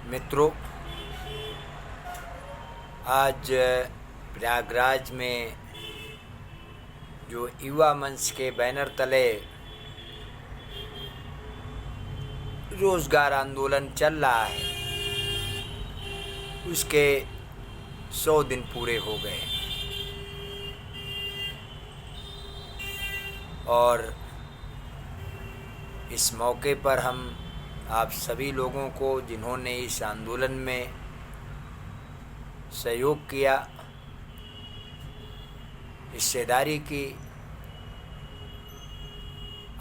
मित्रों, आज प्रयागराज में जो युवा मंच के बैनर तले रोजगार आंदोलन चल रहा है, उसके 100 दिन पूरे हो गए और इस मौके पर हम आप सभी लोगों को, जिन्होंने इस आंदोलन में सहयोग किया, हिस्सेदारी की,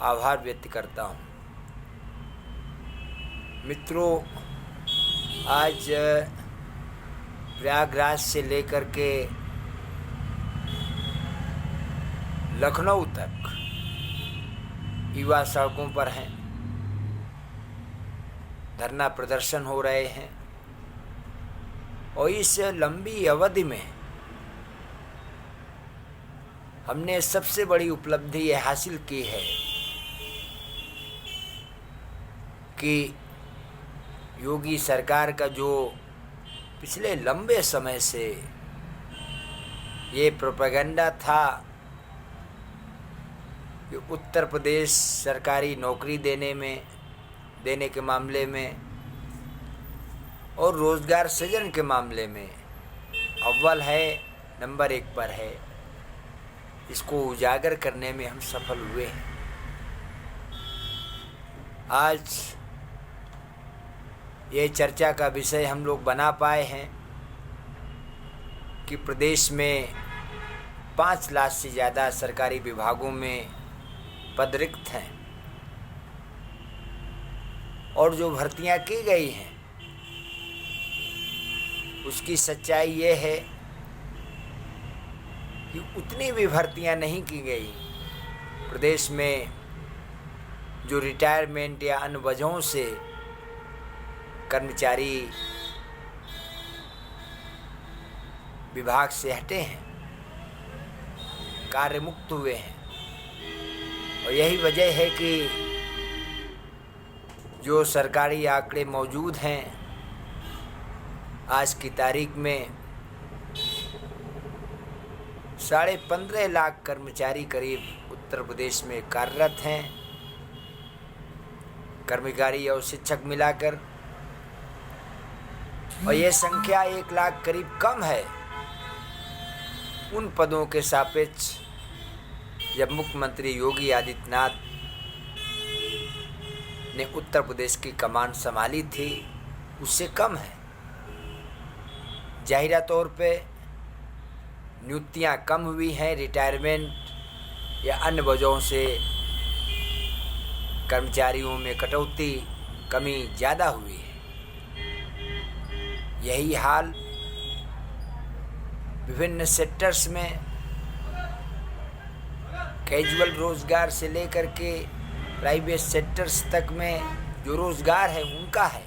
आभार व्यक्त करता हूँ। मित्रों, आज प्रयागराज से लेकर के लखनऊ तक युवा सड़कों पर हैं, धरना प्रदर्शन हो रहे हैं और इस लंबी अवधि में हमने सबसे बड़ी उपलब्धि ये हासिल की है कि योगी सरकार का जो पिछले लंबे समय से ये प्रोपेगेंडा था कि उत्तर प्रदेश सरकारी नौकरी देने के मामले में और रोज़गार सृजन के मामले में अव्वल है, नंबर 1 पर है, इसको उजागर करने में हम सफल हुए हैं। आज ये चर्चा का विषय हम लोग बना पाए हैं कि प्रदेश में 5 लाख से ज़्यादा सरकारी विभागों में पद रिक्त हैं और जो भर्तियां की गई हैं उसकी सच्चाई ये है कि उतनी भी भर्तियां नहीं की गई। प्रदेश में जो रिटायरमेंट या अन्य वजहों से कर्मचारी विभाग से हटे हैं, कार्य मुक्त हुए हैं, और यही वजह है कि जो सरकारी आंकड़े मौजूद हैं आज की तारीख में 15.5 लाख कर्मचारी करीब उत्तर प्रदेश में कार्यरत हैं, कर्मचारी और शिक्षक मिलाकर, और यह संख्या 1 लाख करीब कम है उन पदों के सापेक्ष जब मुख्यमंत्री योगी आदित्यनाथ ने उत्तर प्रदेश की कमान संभाली थी, उससे कम है। जाहिरा तौर पे नियुक्तियां कम हुई हैं, रिटायरमेंट या अन्य वजहों से कर्मचारियों में कमी ज़्यादा हुई है। यही हाल विभिन्न सेक्टर्स में कैजुअल रोजगार से लेकर के प्राइवेट सेक्टर्स तक में जो रोजगार है उनका है।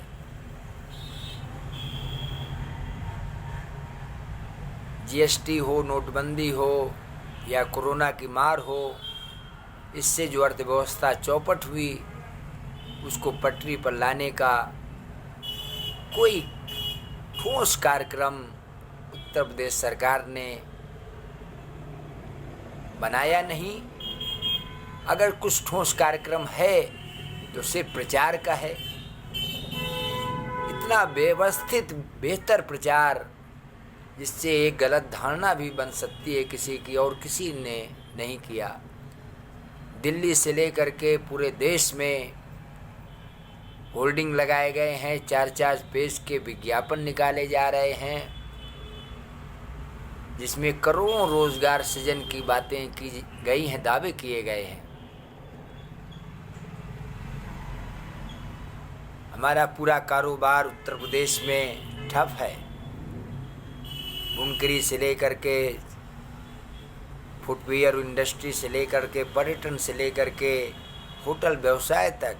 जीएसटी हो, नोटबंदी हो या कोरोना की मार हो, इससे जो अर्थव्यवस्था चौपट हुई उसको पटरी पर लाने का कोई ठोस कार्यक्रम उत्तर प्रदेश सरकार ने बनाया नहीं। अगर कुछ ठोस कार्यक्रम है तो सिर्फ प्रचार का है। इतना व्यवस्थित बेहतर प्रचार जिससे एक गलत धारणा भी बन सकती है किसी की, और किसी ने नहीं किया। दिल्ली से लेकर के पूरे देश में होर्डिंग लगाए गए हैं, 4-4 पेज के विज्ञापन निकाले जा रहे हैं जिसमें करोड़ों रोजगार सृजन की बातें की गई हैं, दावे किए गए हैं। हमारा पूरा कारोबार उत्तर प्रदेश में ठप है। बुनकरी से लेकर के फुटवियर इंडस्ट्री से लेकर के पर्यटन से लेकर के होटल व्यवसाय तक,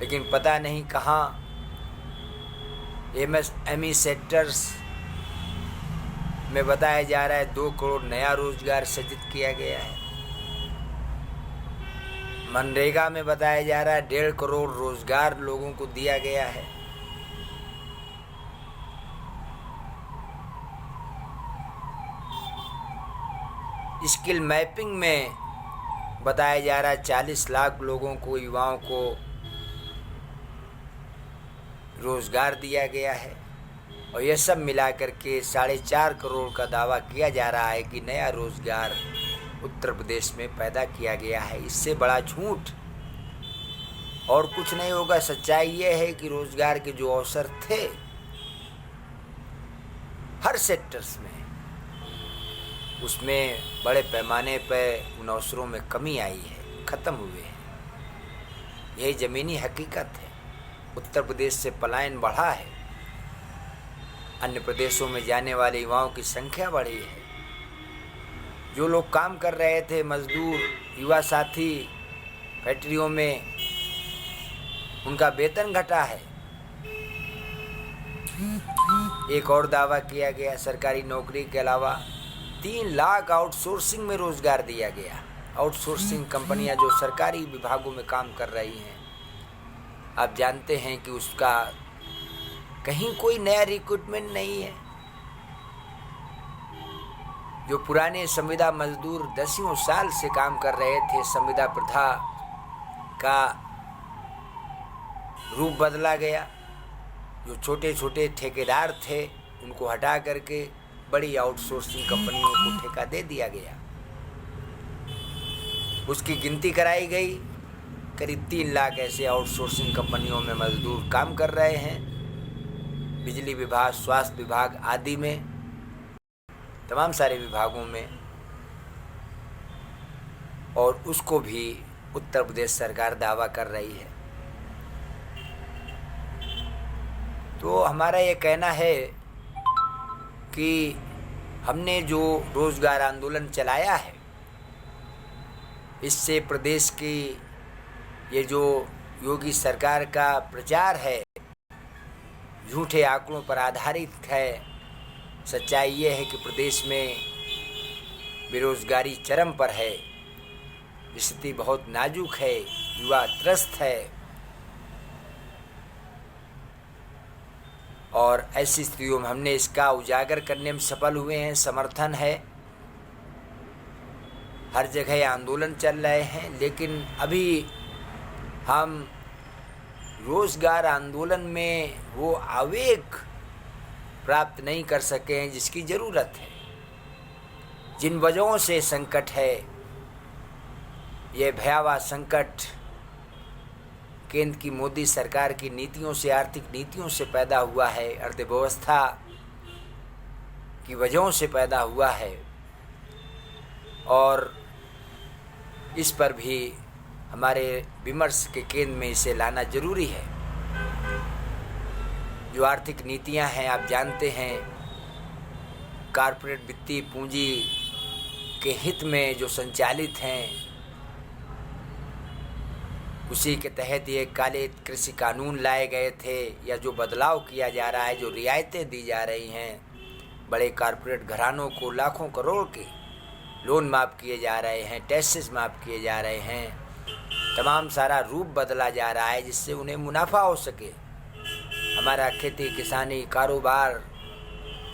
लेकिन पता नहीं कहाँ एमएसएमई सेक्टर्स में बताया जा रहा है 2 करोड़ नया रोजगार सृजित किया गया है। मनरेगा में बताया जा रहा है 1.5 करोड़ रोजगार लोगों को दिया गया है। स्किल मैपिंग में बताया जा रहा है 40 लाख लोगों को, युवाओं को रोजगार दिया गया है। और यह सब मिलाकर के 4.5 करोड़ का दावा किया जा रहा है कि नया रोजगार उत्तर प्रदेश में पैदा किया गया है। इससे बड़ा झूठ और कुछ नहीं होगा। सच्चाई यह है कि रोजगार के जो अवसर थे हर सेक्टर्स में, उसमें बड़े पैमाने पर उन अवसरों में कमी आई है, ख़त्म हुए हैं। यही ज़मीनी हकीकत है। उत्तर प्रदेश से पलायन बढ़ा है, अन्य प्रदेशों में जाने वाले युवाओं की संख्या बढ़ी है। जो लोग काम कर रहे थे, मजदूर, युवा साथी फैक्ट्रियों में, उनका वेतन घटा है। एक और दावा किया गया, सरकारी नौकरी के अलावा 3 लाख आउटसोर्सिंग में रोजगार दिया गया। आउटसोर्सिंग कंपनियां जो सरकारी विभागों में काम कर रही हैं, आप जानते हैं कि उसका कहीं कोई नया रिक्रूटमेंट नहीं है। जो पुराने संविदा मजदूर 10 साल से काम कर रहे थे, संविदा प्रथा का रूप बदला गया। जो छोटे छोटे ठेकेदार थे उनको हटा करके बड़ी आउटसोर्सिंग कंपनियों को ठेका दे दिया गया। उसकी गिनती कराई गई, करीब 3 लाख ऐसे आउटसोर्सिंग कंपनियों में मजदूर काम कर रहे हैं। बिजली विभाग, स्वास्थ्य विभाग आदि में, तमाम सारे विभागों में। और उसको भी उत्तर प्रदेश सरकार दावा कर रही है। तो हमारा ये कहना है कि हमने जो रोजगार आंदोलन चलाया है, इससे प्रदेश की ये जो योगी सरकार का प्रचार है झूठे आंकड़ों पर आधारित है। सच्चाई ये है कि प्रदेश में बेरोजगारी चरम पर है, स्थिति बहुत नाजुक है, युवा त्रस्त है। और ऐसी स्थितियों में हमने इसका उजागर करने में सफल हुए हैं। समर्थन है, हर जगह आंदोलन चल रहे हैं, लेकिन अभी हम रोजगार आंदोलन में वो आवेग प्राप्त नहीं कर सके हैं जिसकी ज़रूरत है। जिन वजहों से संकट है, ये भयावह संकट केंद्र की मोदी सरकार की नीतियों से, आर्थिक नीतियों से पैदा हुआ है, अर्थव्यवस्था की वजहों से पैदा हुआ है। और इस पर भी हमारे विमर्श के केंद्र में इसे लाना जरूरी है। जो आर्थिक नीतियां हैं, आप जानते हैं, कॉरपोरेट वित्तीय पूंजी के हित में जो संचालित हैं, उसी के तहत ये काले कृषि कानून लाए गए थे, या जो बदलाव किया जा रहा है, जो रियायतें दी जा रही हैं, बड़े कॉरपोरेट घरानों को लाखों करोड़ के लोन माफ़ किए जा रहे हैं, टैक्सेस माफ़ किए जा रहे हैं, तमाम सारा रूप बदला जा रहा है जिससे उन्हें मुनाफा हो सके। हमारा खेती किसानी कारोबार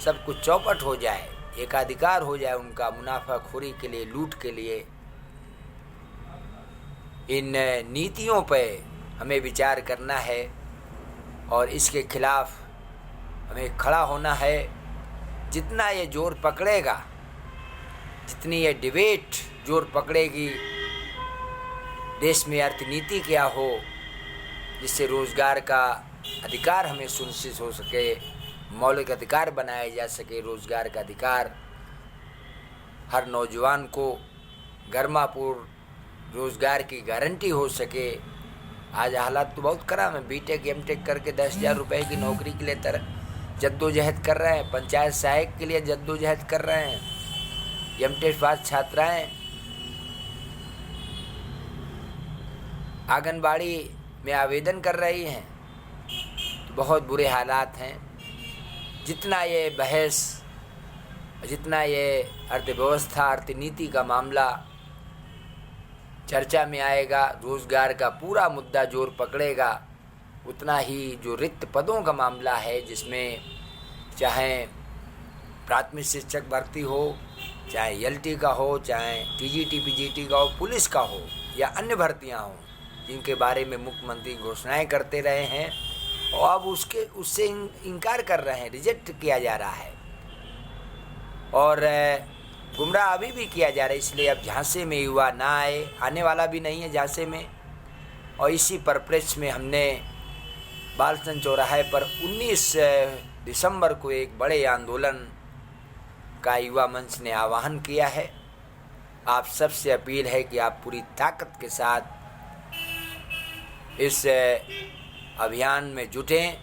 सब कुछ चौपट हो जाए, एकाधिकार हो जाए उनका, मुनाफाखोरी के लिए, लूट के लिए। इन नीतियों पे हमें विचार करना है और इसके खिलाफ हमें खड़ा होना है। जितना ये जोर पकड़ेगा, जितनी ये डिबेट जोर पकड़ेगी, देश में अर्थनीति क्या हो जिससे रोज़गार का अधिकार हमें सुनिश्चित हो सके, मौलिक अधिकार बनाया जा सके, रोज़गार का अधिकार हर नौजवान को गर्मापूर्ण रोज़गार की गारंटी हो सके। आज हालात तो बहुत खराब है। बीटेक एमटेक करके 10,000 रुपये की नौकरी के लिए जद्दोजहद कर रहे हैं, पंचायत सहायक के लिए जद्दोजहद कर रहे हैं, एमटेक पास छात्राएँ आंगनबाड़ी में आवेदन कर रही हैं। तो बहुत बुरे हालात हैं। जितना ये बहस, जितना ये अर्थव्यवस्था, अर्थनीति का मामला चर्चा में आएगा, रोजगार का पूरा मुद्दा जोर पकड़ेगा, उतना ही जो रिक्त पदों का मामला है, जिसमें चाहे प्राथमिक शिक्षक भर्ती हो, चाहे एलटी का हो, चाहे टीजीटी पीजीटी का हो, पुलिस का हो या अन्य भर्तियां हों, जिनके बारे में मुख्यमंत्री घोषणाएं करते रहे हैं और अब उससे इनकार कर रहे हैं, रिजेक्ट किया जा रहा है और गुमराह अभी भी किया जा रहा है। इसलिए अब झांसे में युवा ना आए, आने वाला भी नहीं है झांसे में। और इसी परिप्रेक्ष्य में हमने बालसन चौराहे पर 19 दिसंबर को एक बड़े आंदोलन का युवा मंच ने आह्वान किया है। आप सबसे अपील है कि आप पूरी ताकत के साथ इस अभियान में जुटें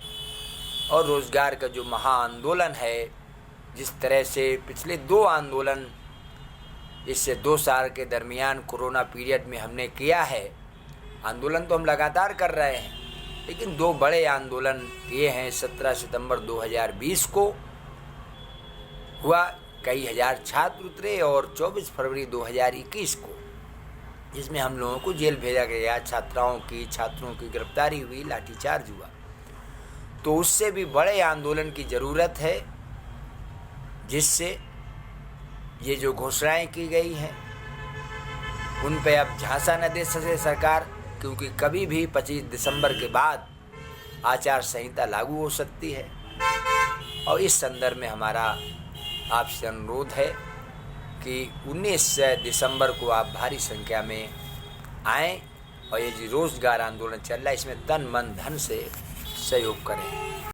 और रोजगार का जो महाआंदोलन है, जिस तरह से पिछले 2 आंदोलन इससे 2 साल के दरमियान कोरोना पीरियड में हमने किया है, आंदोलन तो हम लगातार कर रहे हैं, लेकिन 2 बड़े आंदोलन किए हैं। 17 सितंबर 2020 को हुआ, कई हजार छात्र उतरे, और 24 फरवरी 2021 को, जिसमें हम लोगों को जेल भेजा गया, छात्रों की गिरफ्तारी हुई, लाठीचार्ज हुआ। तो उससे भी बड़े आंदोलन की ज़रूरत है, जिससे ये जो घोषणाएं की गई हैं उन पे अब झांसा न दे सके सरकार, क्योंकि कभी भी 25 दिसंबर के बाद आचार संहिता लागू हो सकती है। और इस संदर्भ में हमारा आपसे अनुरोध है कि 19 दिसंबर को आप भारी संख्या में आएँ और ये जो रोजगार आंदोलन चल रहा है, इसमें तन मन धन से सहयोग करें।